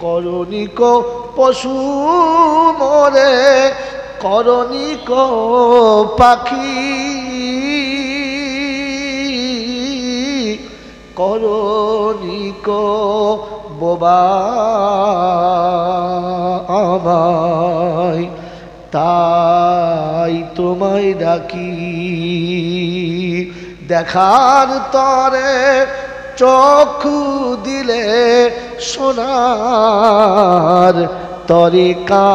করণিক পশু মরে করণিক পাখি করণিক বোবা আমায় তাই তোমায় ডাকি দেখার তরে চক্ষু দিলে সোনার তরে কাঁদ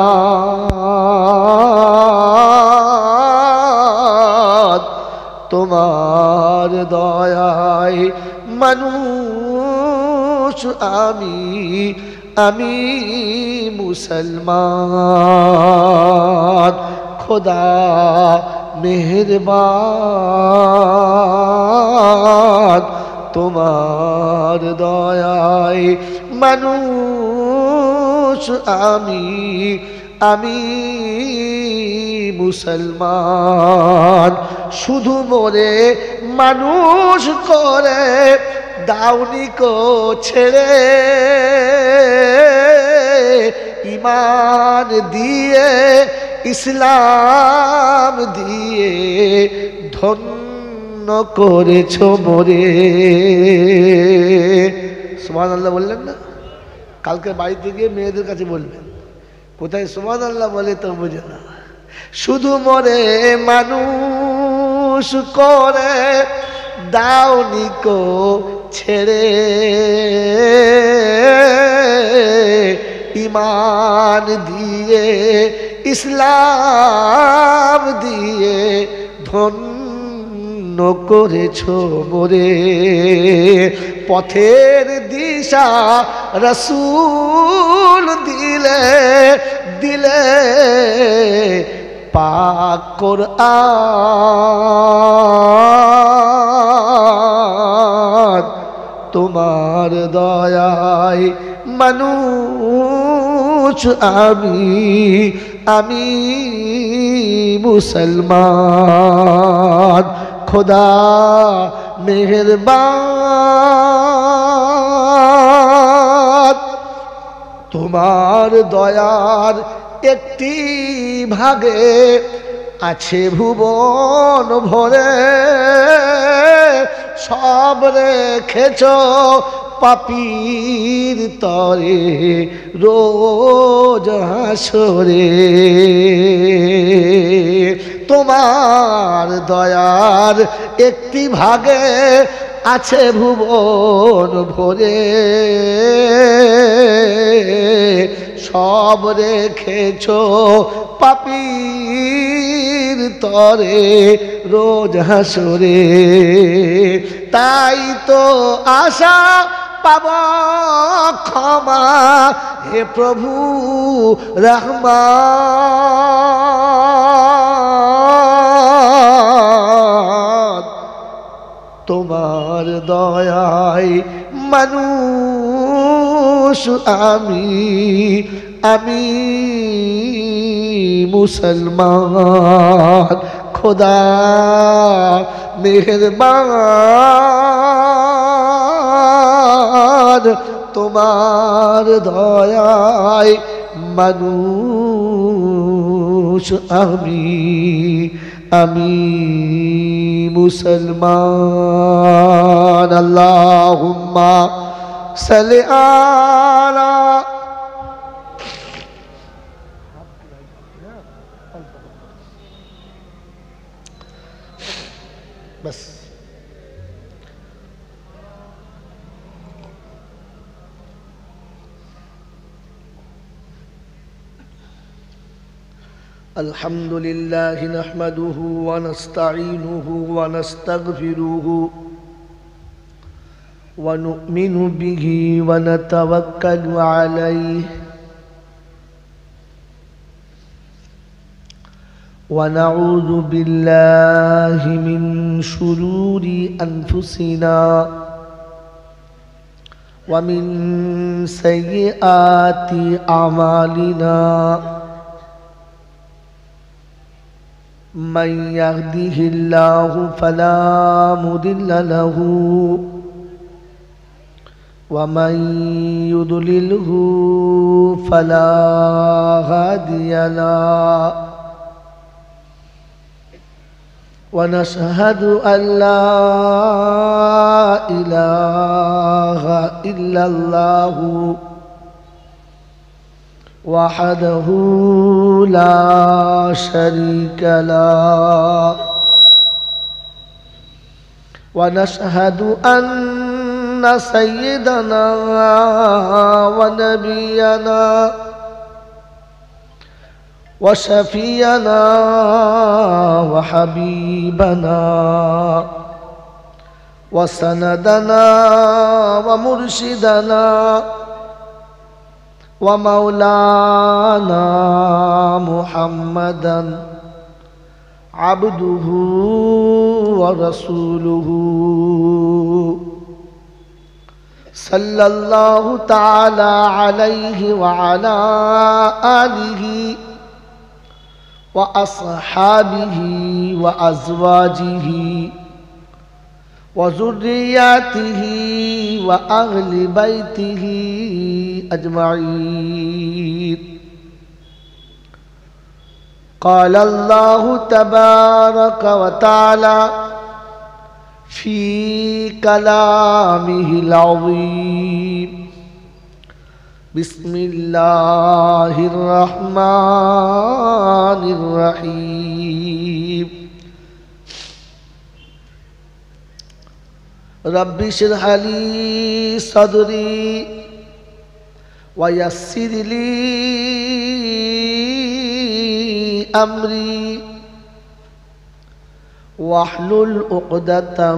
তোমার দয়ায় মানুষ আমি মুসলমান খোদা মেহেরবান তোমার দয়ায় মানুষ আমি মুসলমান শুধু মোরে মানুষ করে দাওনি কো ছেড়ে ঈমান দিয়ে ইসলাম দিয়ে ধন্য করেছো মোরে সুবহানাল্লাহ বললেন না কালকে বাড়িতে গিয়ে মেয়েদের কাছে বলবেন কোথায় সুবহানাল্লাহ বলে তো বুঝে না শুধু মোরে মানুষ করে দাওনি কো ছেড়ে ঈমান দিয়ে ইসলাম দিয়ে ধন্য করেছো মোরে পথের দিশা রাসূল দিলে দিলে পাক কোরআন তোমার দয়ায় মানুষ আমি মুসলমান খোদা মেহেরবান তোমার দয়ার একটি ভাগে আছে ভুবন ভরে সব রেখেছ পাপীর তরে রোজ হাসরে তোমার দয়ার একটি ভাগে আছে ভুবন ভরে সব রেখেছ পাপীর তরে রোজ হাসরে তাই তো আশা পাব ক্ষমা হে প্রভু রহমান তোমার দয়ায় মানুষ আমি মুসলমান খোদা মেহেরবান তোমার দয়ায় মানুষ আমি মুসলমান আল্লাহুম্মা সাল্লি আলা بس الحمد لله نحمده ونستعينه ونستغفره ونؤمن به ونتوكل عليه ونعوذ بالله من شرور أنفسنا ومن سيئات أعمالنا من يهده الله فلا مضل له ومن يضلله فلا هادي له ونشهد أن لا إله إلا الله وحده لا شريك له ونشهد أن سيدنا ونبينا وشفينا وحبيبنا وسندنا ومرشدنا ومولانا محمدا عبده ورسوله صلى الله تعالى عليه وعلى آله وأصحابه وأزواجه وذرياته وأهل بيته أجمعين. قال الله تبارك وتعالى في كلامه العظيم: بسم الله الرحمن الرحيم. رب اشرح لي صدري ويسر لي أمري واحلل عقدة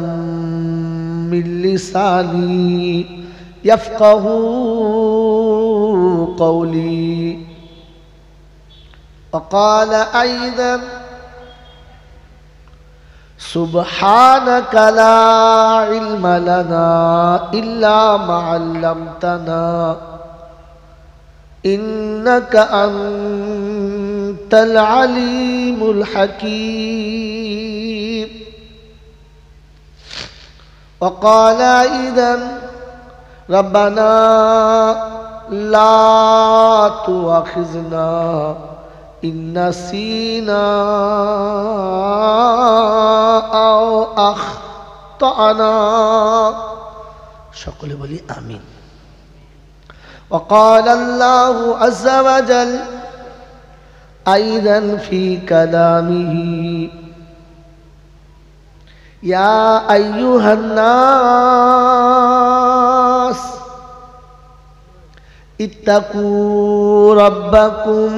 من لساني يفقه قولي. وقال أيضا: سبحانك لا علم لنا إلا ما علمتنا إنك أنت العليم الحكيم. وقال أيضا: ربنا لا تؤاخذنا إن نسينا أو أخطأنا. সকলে বলি আমিন। وقال الله عز وجل أيضا في كلامه: يا أيها الناس اتقوا ربكم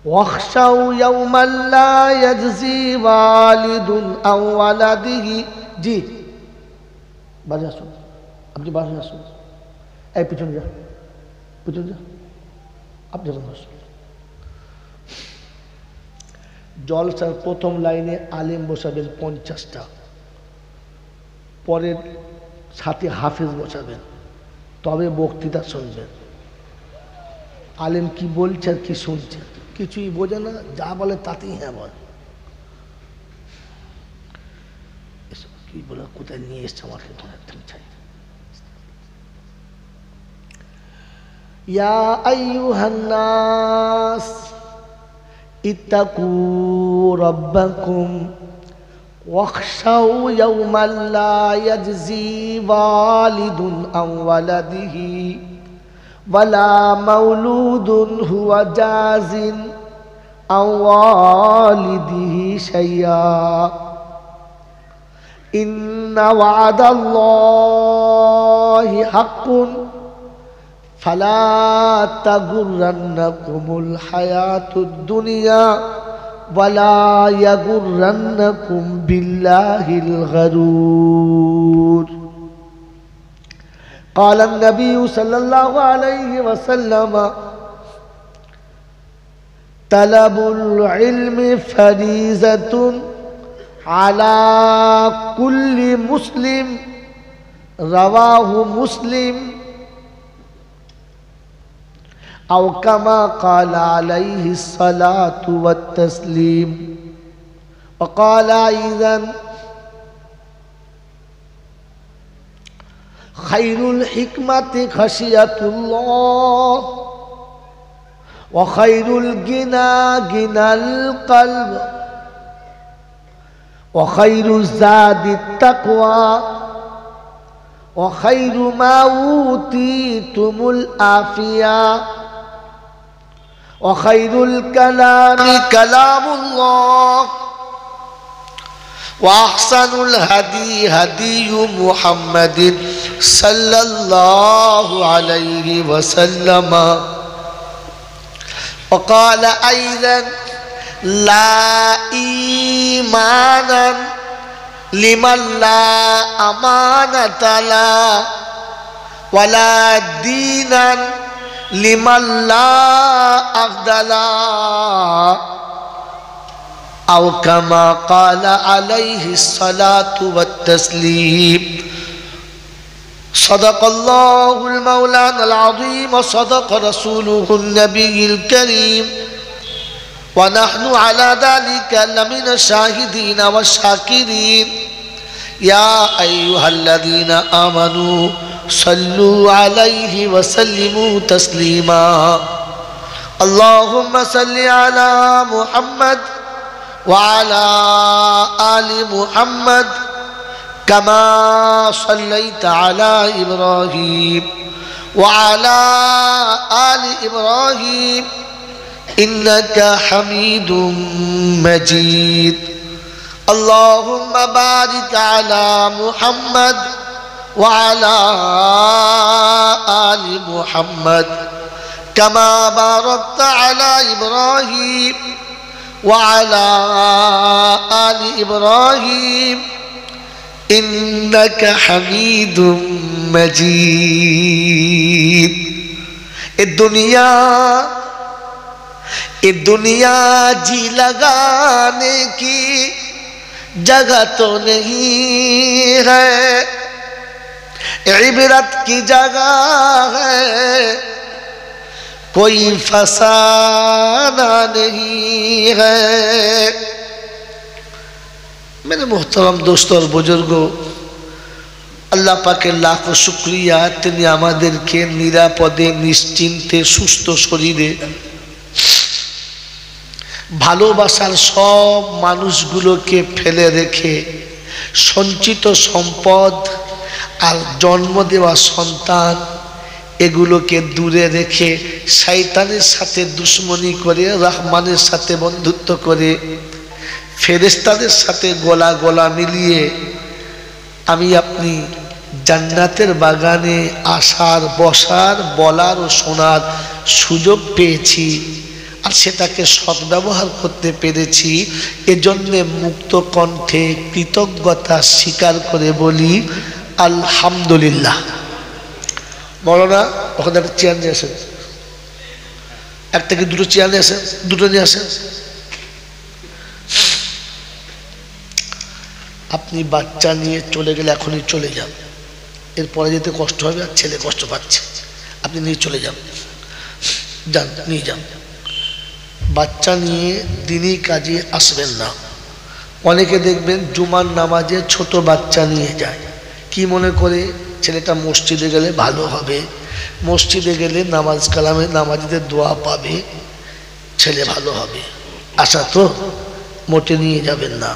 واخشوا يوما لا يجزي والد عن ولده. জি বাড়ি আসুন, আপনি বাড়ি আসুন। এই পিছনে যা, পিছনে যা, আপনি আসুন। জলসার প্রথম লাইনে আলেম বসাবেন 50টা, পরের সাথে হাফেজ বসাবেন, তবে বক্তৃতা শুনবেন। আলেম কি বলছে আর কি শুনছে কিছুই বোঝে না, যা বলে তাতেই হ্যাঁ বল। কি বলে কোথায় নিয়ে এসছে আমাকে একদম চাই। ইয়া আইয়ুহান নাস ইত্তাকু রাব্বাকুম ওয়াখশাউ ইয়াওমান লা ইয়াজজি ওয়ালিদুন আন ওয়ালাদিহি ওয়ালা মাউলুদুন হুয়া জাজিন আন ওয়ালিদিহি শাইয়া ইন্না ওয়াদাল্লাহি হাক্কুন ফালা তাগুররান্নাকুমুল হায়াতুদ দুনিয়া ওয়ালা ইয়াগুররান্নাকুম বিল্লাহিল গারুর। قال النبي صلى الله عليه وسلم: طلب العلم فريضة على كل مسلم. رواه مسلم أو كما قال عليه الصلاة والتسليم. وقال أيضا: খায়রুল হিকমাতি খাশিয়াতুল্লাহ ওয়া খায়রুল গিনা গিনাল কলব ওয়া খায়রুজ যাদিত তাকওয়া ওয়া খায়রু মা উতিতুমুল আফিয়া ওয়া খায়রুল কালামি কালামুল্লাহ وأحسن الهدي هدي محمد صلى الله عليه وسلم وقال أيضا لا إيمان لمن لا أمانة له ولا دينا لمن لا عهد له أو كما قال عليه الصلاة والتسليم صدق الله المولانا العظيم وصدق رسوله النبي الكريم ونحن على ذلك لمن الشاهدين والشاكرين يا أيها الذين آمنوا صلوا عليه وسلموا تسليما اللهم صل على محمد وعلى آل محمد كما صليت على إبراهيم وعلى آل إبراهيم إنك حميد مجيد اللهم بارك على محمد وعلى آل محمد كما باركت على إبراهيم وعلى آل إبراهيم إنك حميد مجيد الدنيا जी लगाने की जगह तो नहीं है इबरत की जगह है कोई फसाना नहीं है मेरे मोहतरम दोस्तों और बुजुर्गों अल्लाह पाके लाखों शुक्रिया तिनि आमादेरके निरापदे निश्चिंते सुस्थ शरीरे ভালোবাসার সব মানুষগুলোকে ফেলে রেখে সঞ্চিত সম্পদ আর জন্ম দেওয়া সন্তান এগুলোকে দূরে রেখে শয়তানের সাথে দুশ্মনী করে রহমানের সাথে বন্ধুত্ব করে ফেরেশতাদের সাথে গলা গলা মিলিয়ে আমি আপনি জান্নাতের বাগানে আসার বসার বলার ও শোনার সুযোগ পেয়েছি আর সেটাকে সদ্ব্যবহার করতে পেরেছি এজন্য মুক্ত কণ্ঠে কৃতজ্ঞতা স্বীকার করে বলি আলহামদুলিল্লাহ। বলো না ওখানে একটা চেয়ার নিয়ে আসেন, এক থেকে দুটো চেয়ার নিয়ে আসেন, দুটো নিয়ে আসেন। আপনি বাচ্চা নিয়ে চলে গেলে এখনই চলে যান, এরপরে যেতে কষ্ট হবে আর ছেলে কষ্ট পাচ্ছে, আপনি নিয়ে চলে যান, যান নিয়ে যান। বাচ্চা নিয়ে দিনই কাজে আসবেন না। অনেকে দেখবেন জুমার নামাজে ছোট বাচ্চা নিয়ে যায়, কি মনে করে ছেলেটা মসজিদে গেলে ভালো হবে, মসজিদে গেলে নামাজ কালামে নামাজিদের দোয়া পাবে, ছেলে ভালো হবে। আশা তো মোটে নিয়ে যাবেন না,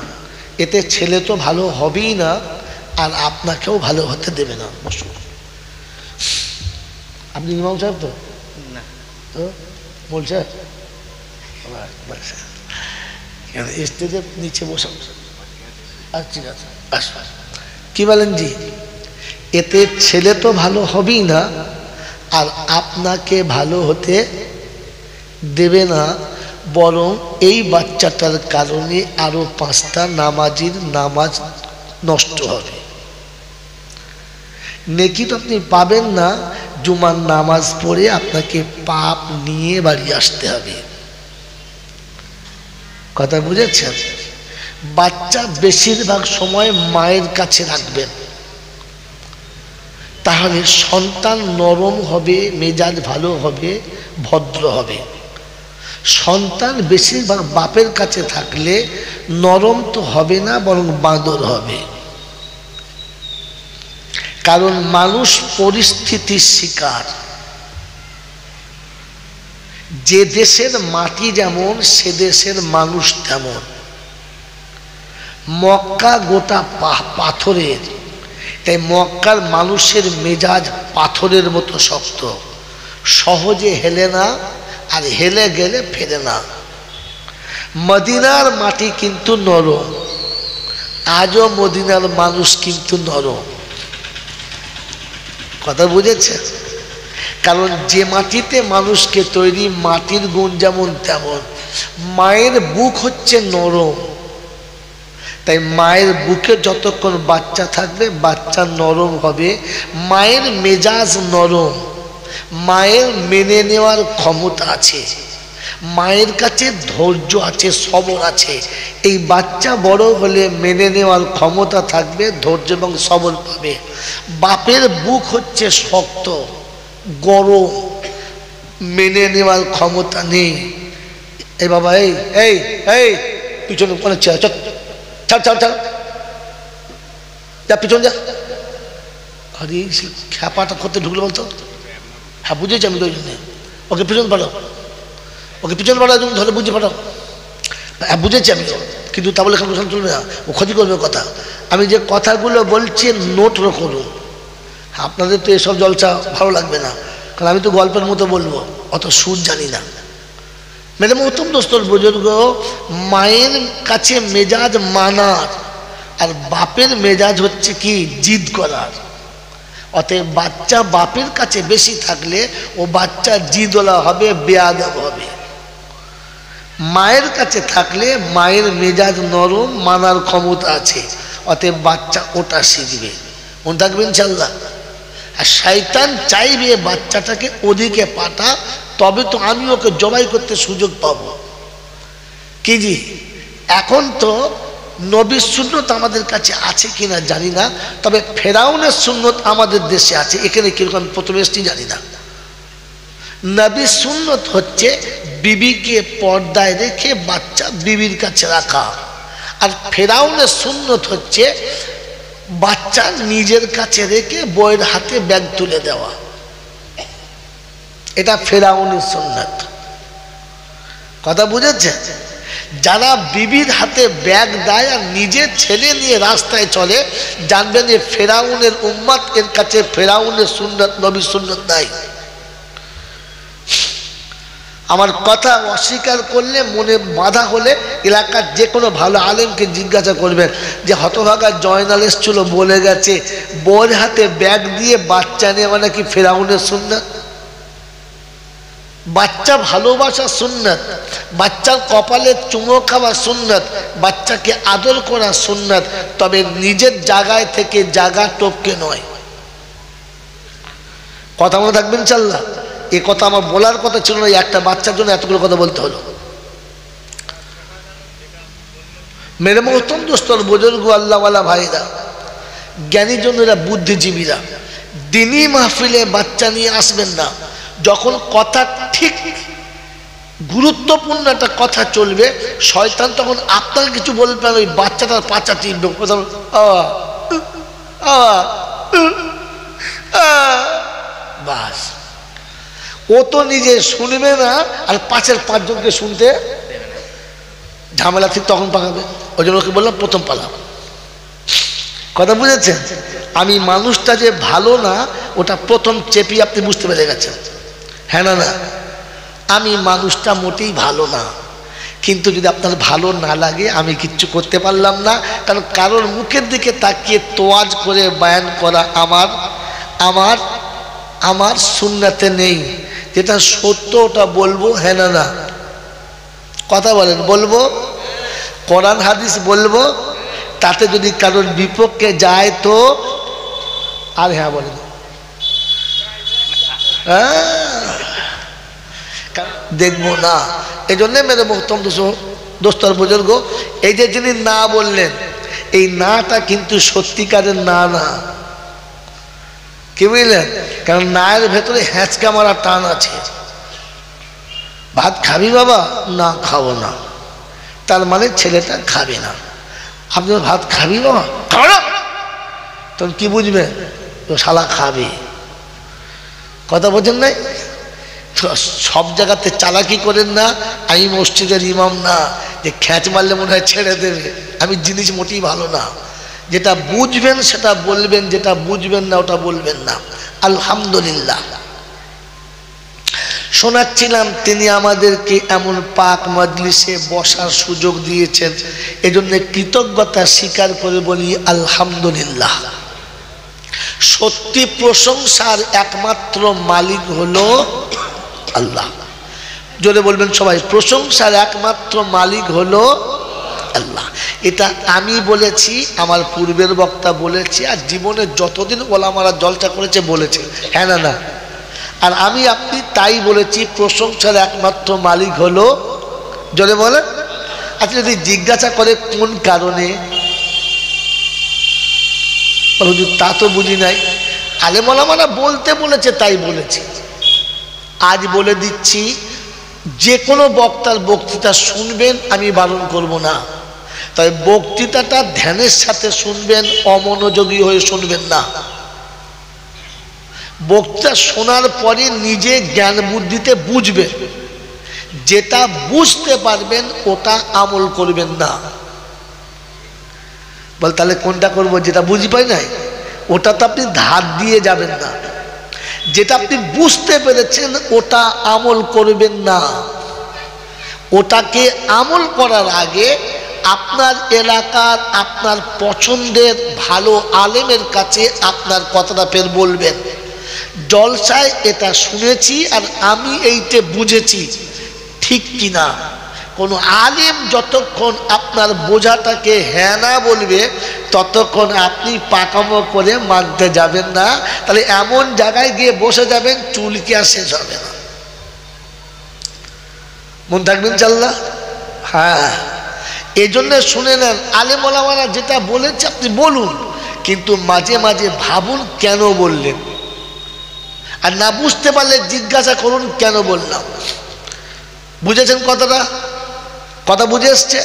এতে ছেলে তো ভালো হবেই না আর আপনাকেও ভালো হতে দেবে না। আপনি ইমাম সাহেব তো না তো বলছে স্টেজের নিচে বসে ঠিক আছে আসবেন। কি বলেন জি? এতে ছেলে তো ভালো হবেই না আর আপনাকে ভালো হতে দেবে না, বরং এই বাচ্চাটার কারণে আরো 5টা নামাজির নামাজ নষ্ট হবে। নেকি তো আপনি পাবেন না, জুমার নামাজ পড়ে আপনাকে পাপ নিয়ে বাড়ি আসতে হবে। কথা বুঝেছেন? বাচ্চা বেশিরভাগ সময় মায়ের কাছে রাখবেন, তাহলে সন্তান নরম হবে, মেজাজ ভালো হবে, ভদ্র হবে। সন্তান বেশিরভাগ বাপের কাছে থাকলে নরম তো হবে না, বরং বাঁদর হবে। কারণ মানুষ পরিস্থিতির শিকার। যে দেশের মাটি যেমন সে দেশের মানুষ তেমন। মক্কা গোটা পাথরের, তাই মক্কার মানুষের মেজাজ পাথরের মতো শক্ত, সহজে হেলে না, আর হেলে গেলে ফেরে না। মদিনার মাটি কিন্তু নরম, আজও মদিনার মানুষ কিন্তু নরম। কথা বুঝেছে? কারণ যে মাটিতে মানুষকে তৈরি, মাটির গুণ যেমন তেমন। মায়ের বুক হচ্ছে নরম, তাই মায়ের বুকে যতক্ষণ বাচ্চা থাকবে বাচ্চা নরম হবে। মায়ের মেজাজ নরম, মায়ের মেনে নেওয়ার ক্ষমতা আছে, মায়ের কাছে ধৈর্য আছে, সবর আছে। এই বাচ্চা বড় হলে মেনে নেওয়ার ক্ষমতা থাকবে, ধৈর্য এবং সবর পাবে। বাপের বুক হচ্ছে শক্ত, গরম, মেনে নেওয়ার ক্ষমতা নেই। এই বাবা, এই এই এই পিছনে অনেক ছাড় ছাড় ছাড় ছাড়, যা পিছন যা। আরে খ্যাপাটা করতে ঢুকলো বলতো। হ্যাঁ বুঝেছি আমি, তো ওই জন্যে ওকে পিছন পাঠাও, ওকে পিছন পাঠাও, তুমি ধরে বুঝে পাঠাও। হ্যাঁ বুঝেছি আমি, কিন্তু তা বলে এখানে বসানো চলবে না, ও ক্ষতি করবে কথা। আমি যে কথাগুলো বলছি নোট করুন। আপনাদের তো এসব জলসা ভালো লাগবে না, কারণ আমি তো গল্পের মতো বলবো, অত সুর জানি না। মেরে মহতম দোস্তর বুজুর্গ, মায়ের কাছে মেজাজ মানার, আর বাপের মেজাজ হচ্ছে কি জিদ করার। অতএব বাচ্চা বাপের কাছে বেশি থাকলে ও বাচ্চা জিদওয়ালা হবে, বেয়াদব হবে। মায়ের কাছে থাকলে মায়ের মেজাজ নরম, মানার ক্ষমতা আছে, অতএব বাচ্চা ওটা শিখবে। মনে থাকবে ইনশাল্লাহ। আর শয়তান চাইবে বাচ্চাটাকে ওদিকে পাঠা, তবে তো আমি ওকে জবাই করতে সুযোগ পাবো। কি জি, এখন তো নবীর সুন্নত আমাদের কাছে আছে কিনা জানি না, তবে ফেরাউনের সুন্নত আমাদের দেশে আছে। এখানে কিরকম প্রথমে এসছি জানি না। নবীর সুন্নত হচ্ছে বিবিকে পর্দায় রেখে বাচ্চা বিবির কাছে রাখা, আর ফেরাউনের সুন্নত হচ্ছে বাচ্চা নিজের কাছে রেখে বইয়ের হাতে ব্যাগ তুলে দেওয়া। এটা ফেরাউনের সুন্নত। কথা বুঝেছে? যারা বিবির হাতে ব্যাগ দেয় আর নিজের ছেলে নিয়ে রাস্তায় চলে, জানবেন যে ফেরাউনের উম্মত, এর কাছে ফেরাউনের সুন্নত, নবীর সুন্নত নাই। আমার কথা অস্বীকার করলে, মনে বাধা হলে এলাকার যে কোনো ভালো আলেমকে জিজ্ঞাসা করবেন যে হতভাগা জয়নাল এসছিল বলে গেছে বউয়ের হাতে ব্যাগ দিয়ে বাচ্চা নেওয়া নাকি ফেরাউনের সুন্নত। বাচ্চা ভালোবাসা সুন্নত, বাচ্চার কপালে চুমো খাওয়া সুন্নত, বাচ্চাকে আদর করা সুন্নত, তবে নিজের জায়গায় থেকে জায়গা টপকে নয়। কথা মনে থাকবেন ইনশাল্লাহ। এ কথা আমার বলার কথা ছিল না, একটা বাচ্চার জন্য এতগুলো কথা বলতে হলো। মেরে মহতম দোস্তর বুজুর্গ, আল্লাহওয়ালা ভাইরা, জ্ঞানীজনেরা, বুদ্ধিজীবীরা, দিনী মাহফিলে বাচ্চা নিয়ে আসবেন না। যখন কথা ঠিক গুরুত্বপূর্ণ একটা কথা চলবে, শয়তান তখন আপনাকে কিছু বলবে, ওই বাচ্চাটার পাচা টিপবে, বাস। ও তো নিজে শুনবে না, আর পাঁচের পাঁচজনকে শুনতে ঝামেলা ঠিক তখন পাকাবে। ওই জন্য ওকে বললাম প্রথম পালা। কথা বুঝেছেন? আমি মানুষটা যে ভালো না, ওটা প্রথম চেপি আপনি বুঝতে পেরে গেছেন। হ্যাঁ না না, আমি মানুষটা মোটেই ভালো না, কিন্তু যদি আপনার ভালো না লাগে আমি কিচ্ছু করতে পারলাম না। কারণ কারোর মুখের দিকে তাকিয়ে তোয়াজ করে বয়ান করা আমার আমার আমার সুন্নাতে নেই। যেটা সত্য ওটা বলবো, হ্যাঁ না না, কথা বলেন, বলবো, কোরআন হাদিস বলবো। তাতে যদি কারোর বিপক্ষে যায় তো আর হ্যাঁ বলেন, দেখবো না। এই জন্যে মেরে মোহতরম দোস্তর বুজুর্গ, এই যে যিনি না বললেন, এই নাটা কিন্তু সত্যিকারের না না। কি বুঝলেন? কারণ নায়ের ভেতরে হ্যাঁচকা মারা টান আছে। ভাত খাবি বাবা? না খাবো না, তার মানে ছেলেটা খাবে না। আপনি ভাত খাবি বাবা? খাবো না, তখন কি বুঝবেন? শালা খাবে, কথা বোঝেন নাই? সব জায়গাতে চালাকি করেন না। আমি মসজিদের ইমাম না যে খ্যাচ মারলে মনে হয় ছেড়ে দেবে। আমি জিনিস মোটেই ভালো না। যেটা বুঝবেন সেটা বলবেন, যেটা বুঝবেন না ওটা বলবেন না। আলহামদুলিল্লাহ শোনাচ্ছিলাম, তিনি আমাদেরকে এমন পাক মজলিসে বসার সুযোগ দিয়েছেন, এজন্য কৃতজ্ঞতা স্বীকার করে বলি আলহামদুলিল্লাহ। সত্যি প্রশংসার একমাত্র মালিক হলো আল্লাহ। জোরে বলবেন সবাই, প্রশংসার একমাত্র মালিক হলো আল্লাহ। এটা আমি বলেছি, আমার পূর্বের বক্তা বলেছি, আর জীবনে যতদিন ওলামারা জলসা করেছে বলেছে, হ্যাঁ না না? আর আমি আপনি তাই বলেছি, প্রশংসার একমাত্র মালিক হলো, জোরে বলেন। আচ্ছা যদি জিজ্ঞাসা করে কোন কারণে, তা তো বুঝি নাই। আলেম ওলামারা বলতে বলেছে তাই বলেছি। আজ বলে দিচ্ছি, যে কোনো বক্তার বক্তৃতা শুনবেন, আমি বারণ করব না, তবে বক্তৃতাটা ধ্যানের সাথে শুনবেন, অমনোযোগী হয়ে শুনবেন না। বক্তৃতা শোনার পরে নিজে জ্ঞান বুদ্ধিতে বুঝবেন, যেটা বুঝতে পারবেন ওটা আমল করবেন না। বল তাহলে কোনটা করব? যেটা বুঝি পাই নাই ওটা তো আপনি ধার দিয়ে যাবেন না। যেটা আপনি বুঝতে পেরেছেন ওটা আমল করবেন না। ওটাকে আমল করার আগে আপনার এলাকার, আপনার পছন্দের ভালো আলেমের কাছে আপনার কথাটা ফের বলবেন, জলসায় এটা শুনেছি আর আমি এইটা বুঝেছি, ঠিক কিনা। কোনো আলেম যতক্ষণ আপনার বোঝাটাকে হ্যাঁ না বলবে ততক্ষণ আপনি পাকামো করে মানতে যাবেন না। তাহলে এমন জায়গায় গিয়ে বসে যাবেন চুলকি আর শেষ হবে না। মন থাকবেন চাল্লা? হ্যাঁ, এই জন্য শুনে নেন, আলেম ওলামারা যেটা বলেছে আপনি বলুন, কিন্তু মাঝে মাঝে ভাবুন কেন বললেন, আর না বুঝতে পারলে জিজ্ঞাসা করুন কেন বললাম। বুঝেছেন কথাটা? কথা বুঝে এসছে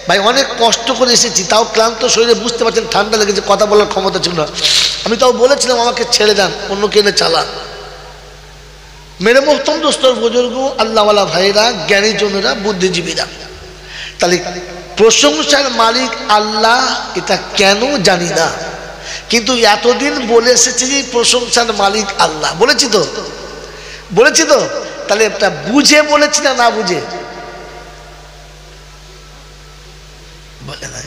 ভাই? অনেক কষ্ট করে এসেছি, তাও ক্লান্ত শরীরে, বুঝতে পারছেন ঠান্ডা লেগেছে, কথা বলার ক্ষমতা ছিল না। আমি তাও বলেছিলাম আমাকে ছেড়ে দেন, অন্য কেনে চালান। মেরে মোহতম দোস্তর বুজুর্গ, আল্লাহওয়ালা ভাইরা, জ্ঞানীজনেরা, বুদ্ধিজীবীরা, তাহলে প্রশংসার মালিক আল্লাহ এটা কেন জানি না, কিন্তু এতদিন বলে এসেছি যে প্রশংসার মালিক আল্লাহ। বলেছি তো? বলেছি তো? তাহলে এটা বুঝে বলেছি না না বুঝে? বলে না,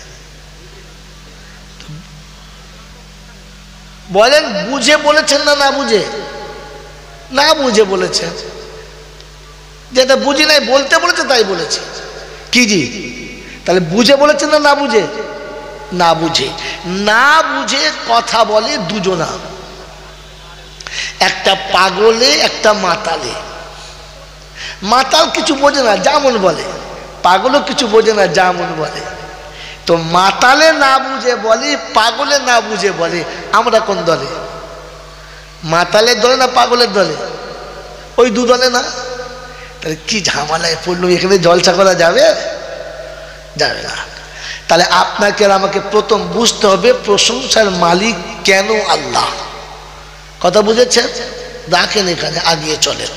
বলেন বুঝে বলেছেন না না বুঝে? না বুঝে বলেছেন। যেটা বুঝি নাই বলতে বলেছে তাই বলেছি। কি জি? তাহলে বুঝে বলেছেন না না বুঝে? না বুঝে। না বুঝে কথা বলে দুজনা, একটা পাগলে একটা মাতালে। মাতাল কিছু বোঝে না, যেমন বলে, পাগলও কিছু বোঝে না, যেমন বলে। তো মাতালে না বুঝে বলে, পাগলে না বুঝে বলে। আমরা কোন দলে? মাতালের দলে না পাগলের দলে? ওই দু দলে না? তাহলে কি ঝামেলায় পড়লো, এখানে জলসা করা যাবে? যাবে না। তাহলে আপনাকে আর আমাকে প্রথম বুঝতে হবে প্রশংসার মালিক কেন আল্লাহ। কথা বুঝেছেন? রাখেন এখানে, আগিয়ে চলেন।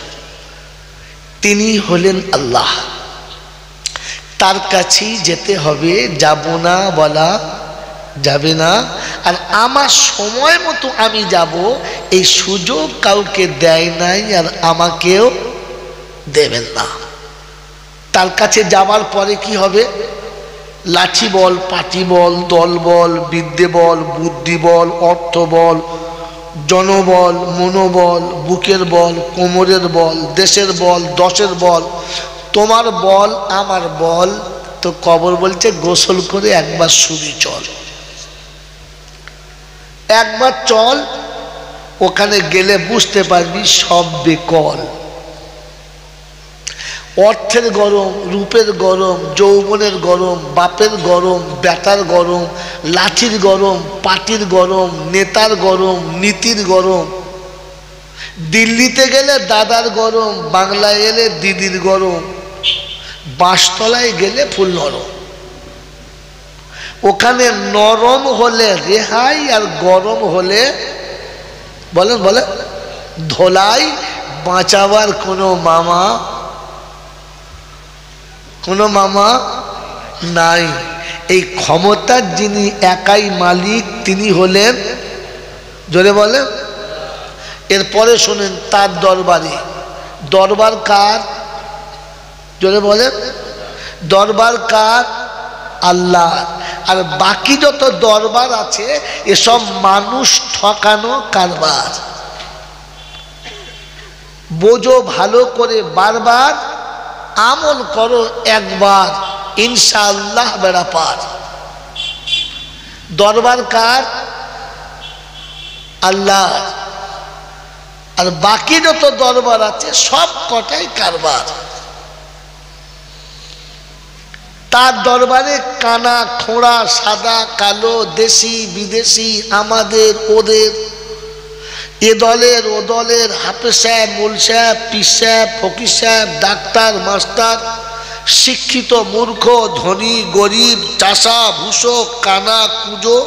তিনি হলেন আল্লাহ, তার কাছেই যেতে হবে, যাব না বলা যাবে না। আর আমার সময় মতো আমি যাব, এই সুযোগ কাউকে দেয় নাই আর আমাকেও দেবেন না। তার কাছে যাওয়ার পরে কি হবে? লাঠি বল, পাটি বল, দল বল, বিদ্যে বল, বুদ্ধি বল, অর্থ বল, জনবল, মনোবল, বুকের বল, কোমরের বল, দেশের বল, দশের বল, তোমার বল, আমার বল। তো কবর বলছে গোসল করে একবার শুবি চল, একবার চল, ওখানে গেলে বুঝতে পারবি সব বেকল। অর্থের গরম, রূপের গরম, যৌবনের গরম, বাপের গরম, বেটার গরম, লাঠির গরম, পাটির গরম, নেতার গরম, নীতির গরম। দিল্লিতে গেলে দাদার গরম, বাংলায় এলে দিদির গরম, বাঁশতলায় গেলে ফুল নরম। ওখানে নরম হলে রেহাই আর গরম হলে বলেন বলেন, ধোলাই বাঁচাবার কোনো মামা নাই। এই ক্ষমতার যিনি একাই মালিক তিনি হলেন, জোরে বলেন। এরপরে শোনেন, তার দরবারে, দরবার কার? জোরে বলেন, দরবার কার? আল্লাহ। আর বাকি যত দরবার আছে এসব মানুষ ঠকানো কারবার। বোঝো ভালো করে, বারবার আমল করো একবার, ইনশাআল্লাহ বেড়া পার। দরবার কার? আল্লাহ। আর বাকি যত দরবার আছে সব কটাই কারবার। তার দরবারে কানা খোঁড়া, সাদা কালো, দেশি বিদেশি, আমাদের ওদের, এ দলের ও দলের, হাফেজ সাহেব, মূল সাহেব, পীর সাহেব, ফকির সাহেব, ডাক্তার, মাস্টার, শিক্ষিত মূর্খ, ধনী গরিব, চাষা ভূষো, কানা কুজো,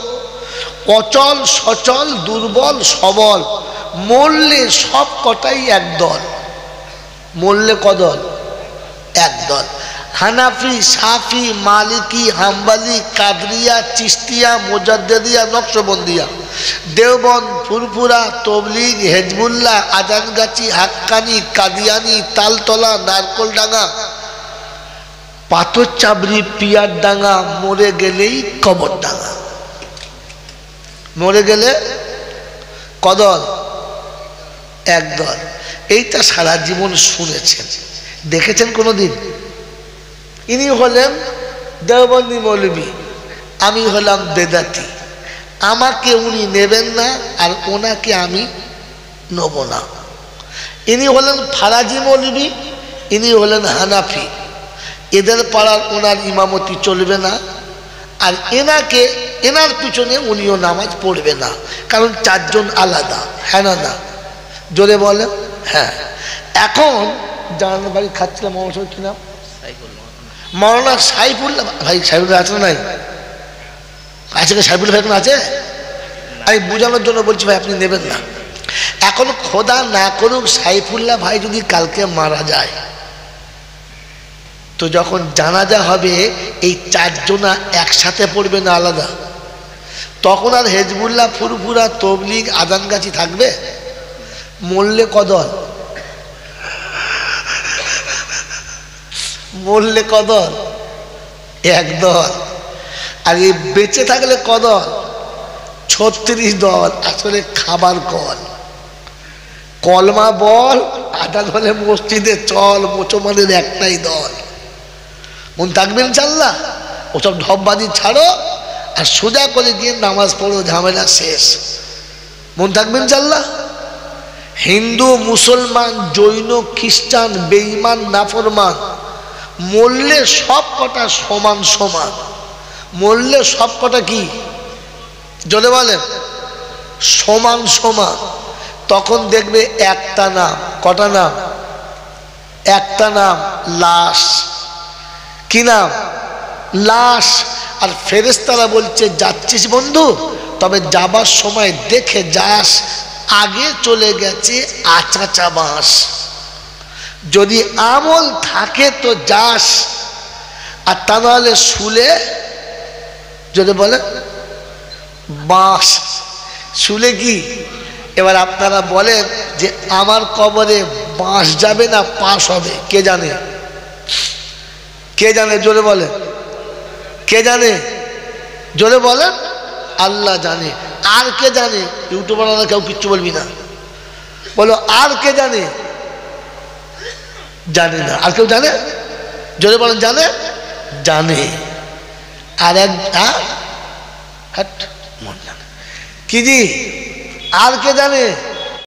অচল সচল, দুর্বল সবল, মরলে সব কটাই একদল। মরলে কদল? একদল। হানাফি, সাফি, মালিকি, হাম্বালি, কাদরিয়া, চিস্তিয়া, মোজাদ্দেদিয়া, নকশবন্দিয়া, দেওবন্দ, ফুরফুরা, তবলিগ, হেজবুল্লাহ, আজানগাছি, হাক্কানি, কাদিয়ানি, তালতলা, নারকলডাঙ্গা, পাথর চাবড়ি, পিয়ার ডাঙ্গা, মরে গেলেই কবর ডাঙ্গা। মরে গেলে কদল? একদল। এইটা সারা জীবন শুনেছেন, দেখেছেন কোনোদিন? ইনি হলেন দেওবন্দি মৌলবী, আমি হলাম বেদাতি, আমাকে উনি নেবেন না আর ওনাকে আমি নেব না। ইনি হলেন ফারাজি মৌলবী, ইনি হলেন হানাফি, এদের পাড়ার ওনার ইমামতি চলবে না, আর এনার পিছনে উনিও নামাজ পড়বে না, কারণ চারজন আলাদা। হ্যাঁ না? না জোরে বলেন। হ্যাঁ। এখন জানার বাড়ি খাচ্ছিলাম, আমার কি নাম? মৌলানা সাইফুল্লাহ ভাই। সাইফুল্লাহ আছে না? নাই আছে? সাইফুল্লাহ ভাই এখন আছে? আমি বোঝানোর জন্য বলছি ভাই, আপনি নেবেন না। এখন খোদা না করুক সাইফুল্লাহ ভাই যদি কালকে মারা যায়, তো যখন জানাজা হবে এই চারজনা একসাথে পড়বে না আলাদা? তখন আর হেজবুল্লাহ, ফুরফুরা, তবলিগ, আজানগাছি থাকবে? মরলে কদল? মরলে কদল? একদল। আর এই বেঁচে থাকলে কদল? 36 দল। আসলে খাবার কল, কলমা বল, আধা দলে মসজিদে চল, মুসলমানের একটাই দল। মন থাকবেন ইনশাআল্লাহ? ওসব ঢপবাজি ছাড়ো আর সোজা করে গিয়ে নামাজ পড়ো, ঝামেলা শেষ। মন থাকবেন ইনশাআল্লাহ? হিন্দু, মুসলমান, জৈন, খ্রিস্টান, বেঈমান, নাফরমান, মরলে সব কটা সমান সমান। মরলে সব কটা কি? জোরে বলেন, সমান সমান। তখন দেখবে একটা নাম। কটা নাম? একটা নাম, লাশ। কি নাম? লাশ। আর ফেরেশতারা বলছে, যাচ্ছিস বন্ধু, তবে যাবার সময় দেখে যাস আগে চলে গেছে আচাচা বাঁশ। যদি আমল থাকে তো যাস, আর তা নাহলে শুলে, যদি বলে বাঁশ। শুলে কি? এবার আপনারা বলেন যে আমার কবরে বাঁশ যাবে না পাশ হবে? কে জানে? কে জানে? জোরে বলে। কে জানে? জোরে বলেন। আল্লাহ জানে। আর কে জানে? ইউটিউবাররা কেউ কিচ্ছু বলবি না, বলো আর কে জানে? জানে না। আর কেউ জানে? জোরে বলেন। জানে? জানে। আর এক কি জি? আর কে জানে?